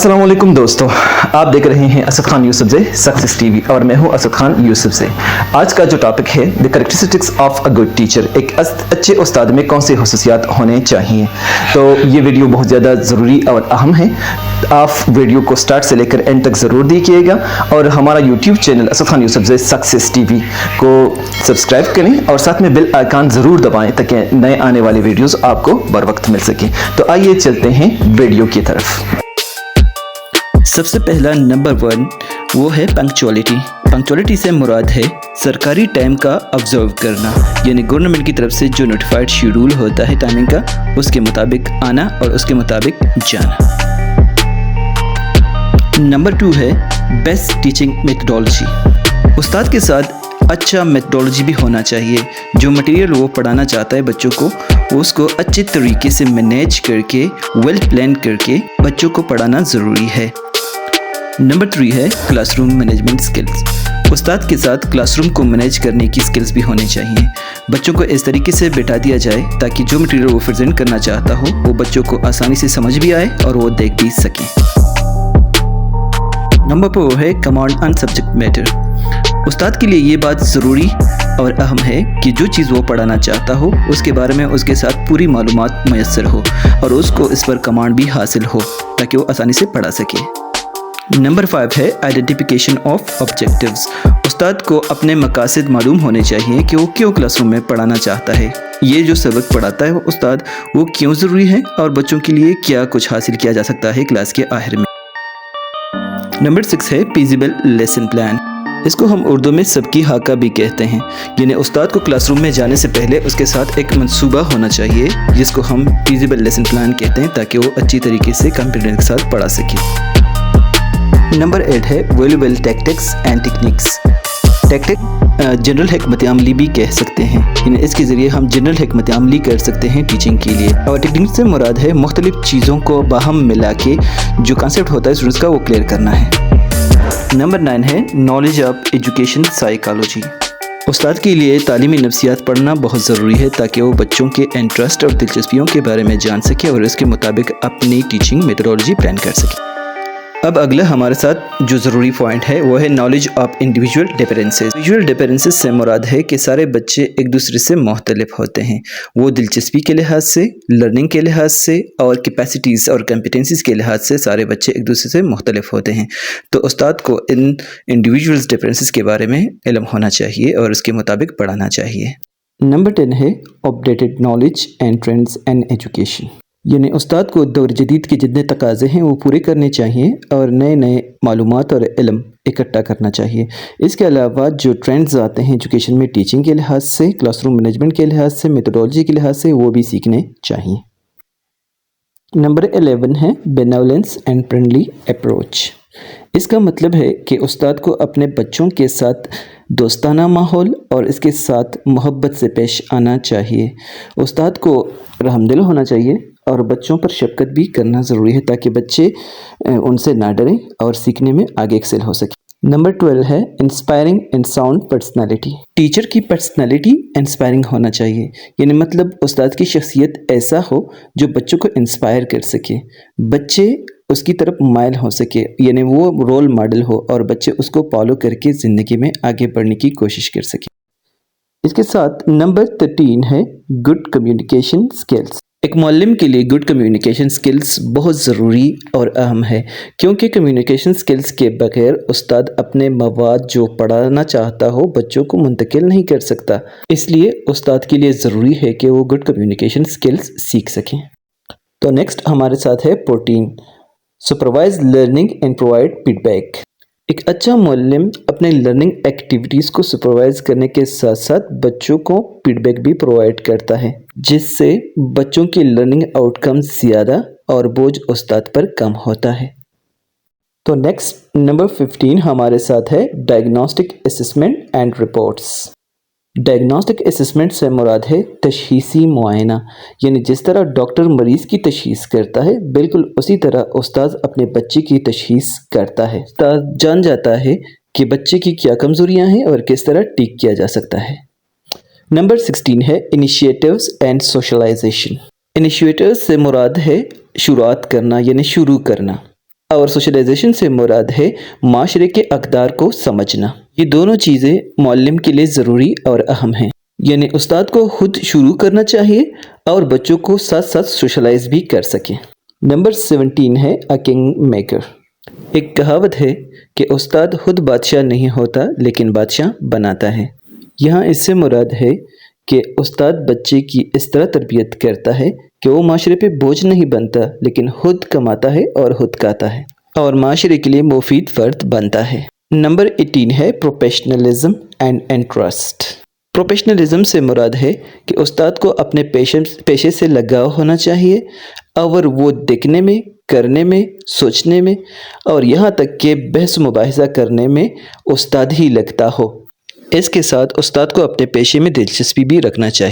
अस्सलाम वालेकुम दोस्तों, आप देख रहे हैं असद खान यूसुफ से सक्सेस टीवी और मैं हूं असद खान यूसुफ से। आज का जो टॉपिक है the characteristics of a good teacher, एक अच्छे उस्ताद में कौन सी खसूसियात होने चाहिए। तो ये वीडियो बहुत ज़्यादा ज़रूरी और अहम है। आप वीडियो को स्टार्ट से लेकर एंड तक ज़रूर देखिएगा और हमारा यूट्यूब चैनल असद खान यूसुफ से सक्सेस टीवी को सब्सक्राइब करें और साथ में बेल आइकन ज़रूर दबाएं ताकि नए आने वाले वीडियोस आपको बर वक्त मिल सके। तो आइए चलते हैं वीडियो की तरफ। सबसे पहला नंबर 1 वो है पंक्चुअलिटी। पंक्चुअलिटी से मुराद है सरकारी टाइम का ऑब्जर्व करना, यानी गवर्नमेंट की तरफ से जो नोटिफाइड शेड्यूल होता है टाइमिंग का, उसके मुताबिक आना और उसके मुताबिक जाना। नंबर 2 है बेस्ट टीचिंग मेथडोलॉजी। उस्ताद के साथ अच्छा मेथडोलॉजी भी होना चाहिए। जो मटेरियल वो पढ़ाना चाहता है बच्चों को, उसको अच्छे तरीके से मैनेज करके वेल प्लान करके बच्चों को पढ़ाना ज़रूरी है। नंबर 3 है क्लासरूम मैनेजमेंट स्किल्स। उस्ताद के साथ क्लासरूम को मैनेज करने की स्किल्स भी होनी चाहिए। बच्चों को इस तरीके से बिठा दिया जाए ताकि जो मटेरियल वो प्रेजेंट करना चाहता हो वो बच्चों को आसानी से समझ भी आए और वो देख भी सकें। नंबर 4 है कमांड ऑन सब्जेक्ट मैटर। उस्ताद के लिए ये बात ज़रूरी और अहम है कि जो चीज़ वो पढ़ाना चाहता हो उसके बारे में उसके साथ पूरी मालूमात मैसर हो और उसको इस पर कमांड भी हासिल हो ताकि वो आसानी से पढ़ा सके। नंबर 5 है आइडेंटिफिकेशन ऑफ ऑब्जेक्टिव्स। उस्ताद को अपने मकासद मालूम होने चाहिए कि वो क्यों क्लासरूम में पढ़ाना चाहता है। ये जो सबक पढ़ाता है उस्ताद वो क्यों ज़रूरी है और बच्चों के लिए क्या कुछ हासिल किया जा सकता है क्लास के आखिर में। नंबर 6 है फीजिबल लेसन प्लान। इसको हम उर्दू में सबकी हाका भी कहते हैं, यानी उस्ताद को क्लासरूम में जाने से पहले उसके साथ एक मंसूबा होना चाहिए जिसको हम फीजिबल लेसन प्लान कहते हैं ताकि वो अच्छी तरीके से कॉन्फिडेंस के साथ पढ़ा सके। नंबर 8 है valuable tactics and techniques. Tactic general हिकमत अमली भी कह सकते हैं, यानी इसके ज़रिए हम जनरल हिकमत अमली कर सकते हैं टीचिंग के लिए। और टेक्निक से मुराद है मुख्तलिफ चीज़ों को बाहम मिला के जो कॉन्सेप्ट होता है स्टूडेंट्स का वो क्लियर करना है। नंबर 9 है नॉलेज ऑफ एजुकेशन साइकोलॉजी। उस्ताद के लिए तालीमी नफ्सियात पढ़ना बहुत ज़रूरी है ताकि वो बच्चों के इंटरेस्ट और दिलचस्पियों के बारे में जान सके और इसके मुताबिक अपनी टीचिंग मेथडोलॉजी प्लान कर सके। अब अगला हमारे साथ जो ज़रूरी पॉइंट है वो है knowledge of individual differences. Individual differences से मुराद है कि सारे बच्चे एक दूसरे से मुख्तलिफ होते हैं। वो दिलचस्पी के लिहाज से, लर्निंग के लिहाज से और कैपेसिटीज़ और कॉम्पिटेंसीज़ के लिहाज से सारे बच्चे एक दूसरे से मुख्तलिफ होते हैं। तो उस्ताद को इन इंडिविजुअल डिफरेंसेस के बारे में इल्म होना चाहिए और उसके मुताबिक पढ़ाना चाहिए। नंबर 10 है updated knowledge and trends and education, यानी उस्ताद को दौर जदीद के जितने तकाज़े हैं वो पूरे करने चाहिए और नए नए मालूमात और इल्म इकट्ठा करना चाहिए। इसके अलावा जो ट्रेंड्स आते हैं एजुकेशन में टीचिंग के लिहाज से, क्लासरूम मैनेजमेंट के लिहाज से, मेथडोलॉजी के लिहाज से, वो भी सीखने चाहिए। नंबर 11 है बेनेवलेंस एंड फ्रेंडली अप्रोच। इसका मतलब है कि उस्ताद को अपने बच्चों के साथ दोस्ताना माहौल और इसके साथ मोहब्बत से पेश आना चाहिए। उस्ताद को रहमदिल होना चाहिए और बच्चों पर शफकत भी करना ज़रूरी है ताकि बच्चे उनसे ना डरें और सीखने में आगे एक्सेल हो सके। नंबर 12 है inspiring and sound personality. Teacher की पर्सनालिटी इंस्पायरिंग होना चाहिए, यानी मतलब उस्ताद की शख्सियत ऐसा हो जो बच्चों को इंस्पायर कर सके, बच्चे उसकी तरफ माइल हो सके, यानी वो रोल मॉडल हो और बच्चे उसको फॉलो करके ज़िंदगी में आगे बढ़ने की कोशिश कर सके। इसके साथ नंबर 13 है गुड कम्युनिकेशन स्किल्स। एक मुअल्लिम के लिए गुड कम्युनिकेशन स्किल्स बहुत ज़रूरी और अहम है, क्योंकि कम्युनिकेशन स्किल्स के बगैर उस्ताद अपने मवाद जो पढ़ाना चाहता हो बच्चों को मुंतकिल नहीं कर सकता। इसलिए उस्ताद के लिए ज़रूरी है कि वो गुड कम्युनिकेशन स्किल्स सीख सकें। तो नेक्स्ट हमारे साथ है 14 supervise learning and provide feedback. एक अच्छा मुअल्लिम अपने लर्निंग एक्टिविटीज़ को सुपरवाइज करने के साथ साथ बच्चों को फीडबैक भी प्रोवाइड करता है, जिससे बच्चों की लर्निंग आउटकम्स ज़्यादा और बोझ उस्ताद पर कम होता है। तो नेक्स्ट नंबर 15 हमारे साथ है diagnostic assessment and reports. Diagnostic assessment से मुराद है तशखीसी मुआयना, यानी जिस तरह डॉक्टर मरीज़ की तशखीस करता है बिल्कुल उसी तरह उस्ताद अपने बच्चे की तशखीस करता है। उस्ताद जान जाता है कि बच्चे की क्या कमज़ोरियाँ हैं और किस तरह ठीक किया जा सकता है। नंबर 16 है इनिशिएटिव्स एंड सोशलाइजेशन। इनिशिएटिव्स से मुराद है शुरुआत करना, यानी शुरू करना। اور سوشلائزیشن سے مراد ہے معاشرے کے اقدار کو سمجھنا۔ یہ دونوں چیزیں معلم کے لیے ضروری اور اہم ہیں، یعنی استاد کو خود شروع کرنا چاہیے اور بچوں کو ساتھ ساتھ سوشلائز بھی کر سکے۔ نمبر 17 ہے اے کنگ میکر۔ ایک کہاوت ہے کہ استاد خود بادشاہ نہیں ہوتا لیکن بادشاہ بناتا ہے۔ یہاں اس سے مراد ہے کہ استاد بچے کی اس طرح تربیت کرتا ہے کہ وہ معاشرے پہ بوجھ نہیں بنتا لیکن خود کماتا ہے اور خود کھاتا ہے اور معاشرے کے لیے مفید فرد بنتا ہے۔ نمبر 18 ہے پروفیشنلزم اینڈ انٹرسٹ۔ پروفیشنلزم سے مراد ہے کہ استاد کو اپنے پیشے سے لگاؤ ہونا چاہیے اور وہ دیکھنے میں، کرنے میں، سوچنے میں اور یہاں تک کہ بحث مباحثہ کرنے میں استاد ہی لگتا ہو۔ اس کے ساتھ استاد کو اپنے پیشے میں دلچسپی بھی رکھنا چاہیے۔